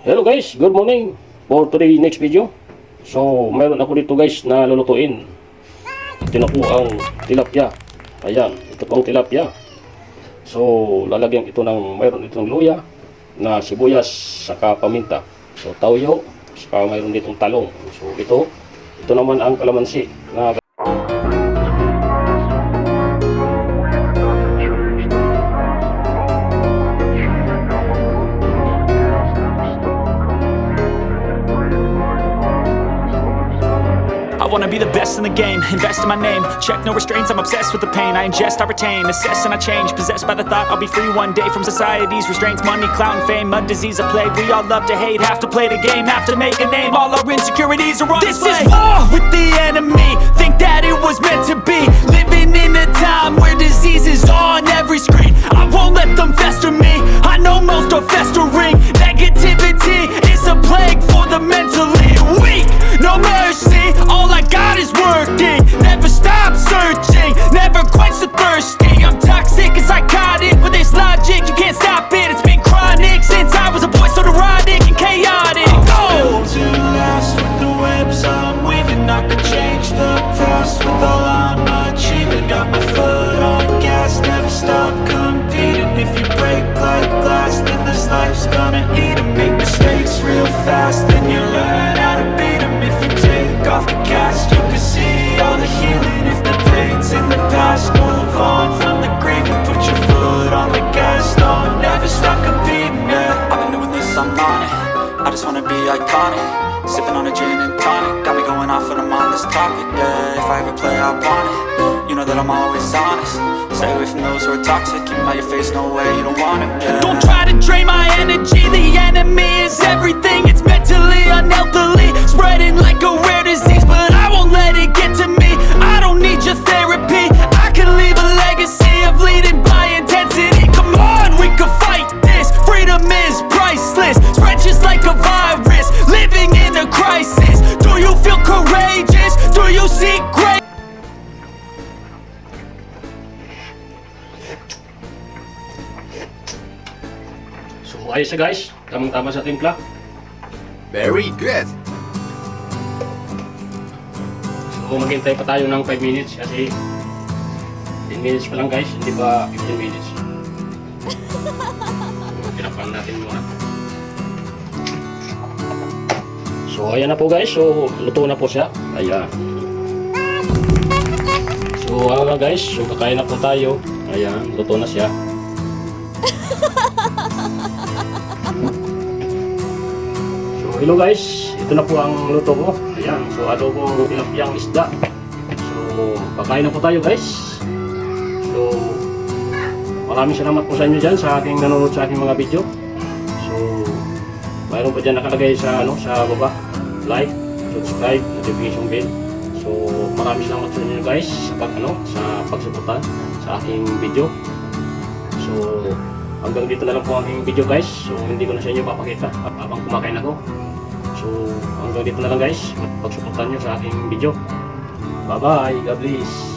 Hello guys, good morning for today next video. So, mayroon ako dito guys na lulutuin. Ito na po ang tilapia. Ayan, ito po ang tilapia. So, lalagyan ito ng, mayroon itong luya na sibuyas saka paminta. So, tawyo, saka mayroon ditong talong. So, ito naman ang kalamansi na I wanna be the best in the game, invest in my name. Check no restraints, I'm obsessed with the pain. I ingest, I retain, assess and I change. Possessed by the thought I'll be free one day from society's restraints. Money, clout and fame, a disease, a plague. We all love to hate, have to play the game, have to make a name. All our insecurities are on display. This is war with the enemy, think that it was meant to be. Living in a time where disease is on every screen. I won't let them fester me, I know most are festering. Negativity is a plague for the mentally weak. No mercy, all I got is working. Never stop searching, never quench the thirsty. I'm toxic and psychotic with this logic, you can't stop it. It's been chronic since I was a boy, so neurotic and chaotic. Built to last with the webs I'm weaving. I could change the past with all I'm achieving. Got my foot on gas, never stop competing. If you break like glass, then this life's gonna eat 'em. Make mistakes real fast, then you learn how to beat 'em. If you take off the cast, you can see all the healing. If the pain's in the past, move on from the grave and put your foot on the gas. No, never stop competing, yeah. I've been doing this, I'm on it. I just wanna be iconic. Sipping on a gin and tonic, got me going off when I'm on this topic, yeah. If I ever play, I want it. You know that I'm always honest. Stay away from those who are toxic. Keep 'em out your face, no way, you don't want it, yeah. Don't try to drain my energy, the enemy is everything. It's mentally, unhealthily, spreading like a rare disease. But I won't let it get to me, I don't need your therapy. I can leave a legacy of leading by intensity. Come on, we can fight this, freedom is priceless. Spread just like a virus, living in a crisis. Do you feel courageous? Do you seek grace? so ayos siya guys. Tamang-tama sa timpla. Very good. So maghintay pa tayo ng 5 minutes kasi 10 minutes pa lang guys, hindi pa 15 minutes. Pinapan natin muna. So ayan na po guys, so luto na po siya. Ayan. So ano na guys, so kakain na po tayo. Ayan, luto na siya. So hello guys, ito na po ang luto ko. Ayan, so adobong tilapiyang isda. So kakain na po tayo guys. So maraming salamat po sa inyo dyan sa aking nanonood sa aking mga video. So mayroon pa dyan nakalagay sa sa baba, like, subscribe, notification bell. So maraming salamat sa inyo guys sa pagsuporta sa aking video. So hanggang dito na lang po ang aking video guys. So hindi ko na sa inyo papakita habang kumakain ako. So hanggang dito na lang guys, pagsuportahan nyo sa aking video. Bye bye, God bless.